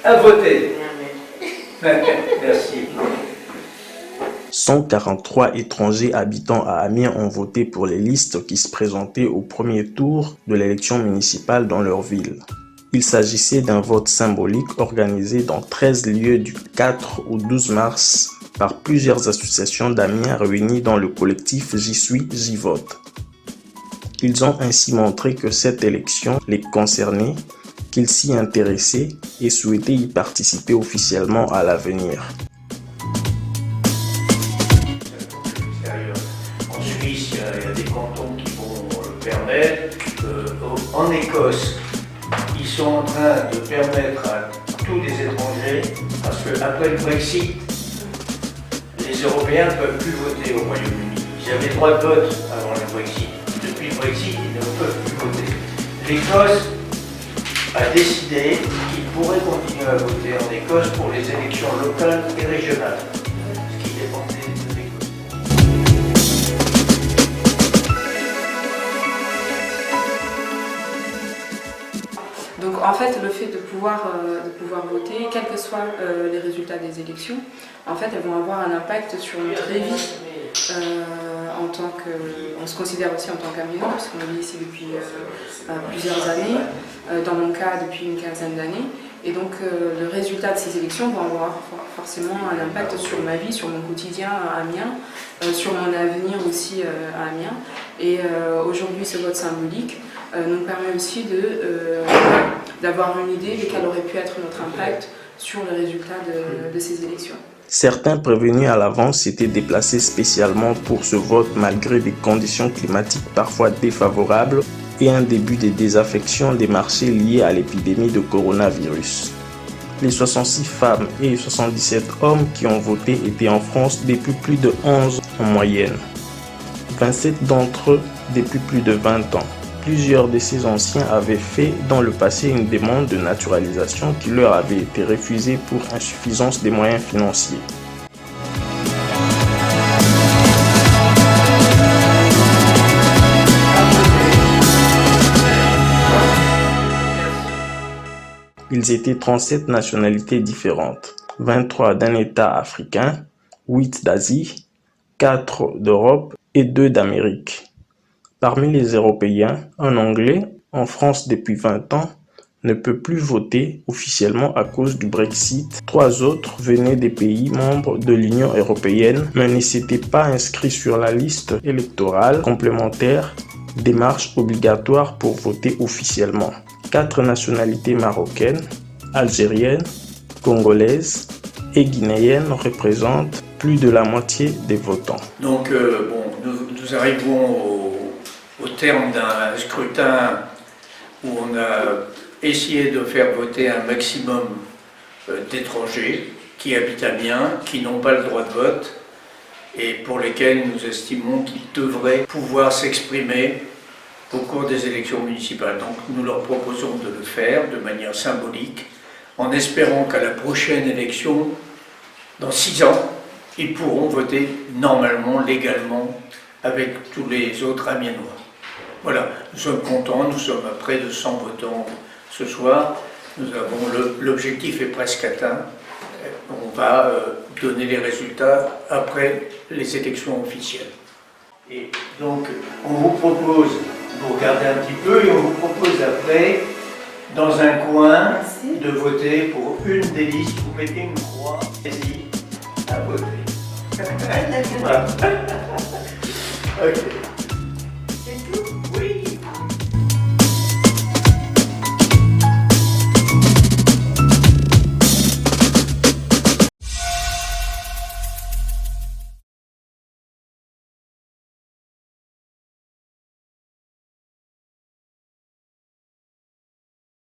à voter. Merci. 143 étrangers habitant à Amiens ont voté pour les listes qui se présentaient au premier tour de l'élection municipale dans leur ville. Il s'agissait d'un vote symbolique organisé dans 13 lieux du 4 au 12 mars par plusieurs associations d'Amiens réunies dans le collectif J'y suis, j'y vote. Ils ont ainsi montré que cette élection les concernait, qu'ils s'y intéressaient et souhaitaient y participer officiellement à l'avenir. En Suisse, il y a des cantons qui vont le permettre. En Écosse, ils sont en train de permettre à tous les étrangers, parce qu'après le Brexit, les Européens ne peuvent plus voter au Royaume-Uni. Ils avaient le droit de vote avant le Brexit. Depuis le Brexit, ils ne peuvent plus voter. L'Écosse a décidé qu'ils pourraient continuer à voter en Écosse pour les élections locales et régionales, ce qui dépendait de l'Écosse. Donc en fait, le fait de pouvoir voter, quels que soient les résultats des élections, en fait, elles vont avoir un impact sur notre vie. On se considère aussi en tant qu'Amiénois, parce qu'on vit ici depuis plusieurs années, dans mon cas depuis une quinzaine d'années. Et donc le résultat de ces élections va avoir forcément un impact sur ma vie, sur mon quotidien à Amiens, sur mon avenir aussi à Amiens. Et aujourd'hui, ce vote symbolique nous permet aussi d'avoir une idée de quel aurait pu être notre impact sur le résultat de ces élections. Certains prévenus à l'avance s'étaient déplacés spécialement pour ce vote malgré des conditions climatiques parfois défavorables et un début de désaffection des marchés liés à l'épidémie de coronavirus. Les 66 femmes et 77 hommes qui ont voté étaient en France depuis plus de 11 ans en moyenne. 27 d'entre eux depuis plus de 20 ans. Plusieurs de ces anciens avaient fait dans le passé une demande de naturalisation qui leur avait été refusée pour insuffisance des moyens financiers. Ils étaient 37 nationalités différentes, 23 d'un État africain, 8 d'Asie, 4 d'Europe et 2 d'Amérique. Parmi les Européens, un Anglais, en France depuis 20 ans, ne peut plus voter officiellement à cause du Brexit. 3 autres venaient des pays membres de l'Union européenne, mais ne s'étaient pas inscrits sur la liste électorale complémentaire, démarche obligatoire pour voter officiellement. 4 nationalités marocaines, algériennes, congolaises et guinéennes représentent plus de la moitié des votants. Donc nous arrivons au terme d'un scrutin où on a essayé de faire voter un maximum d'étrangers qui habitent à Amiens, qui n'ont pas le droit de vote et pour lesquels nous estimons qu'ils devraient pouvoir s'exprimer au cours des élections municipales. Donc nous leur proposons de le faire de manière symbolique, en espérant qu'à la prochaine élection, dans 6 ans, ils pourront voter normalement, légalement, avec tous les autres Amiénois. Voilà, nous sommes contents, nous sommes à près de 100 votants ce soir. L'objectif est presque atteint. On va donner les résultats après les élections officielles. Et donc, on vous propose, vous regardez un petit peu, et on vous propose après, dans un coin, de voter pour une des listes. Vous mettez une croix, allez-y, à voter. Voilà. Ok.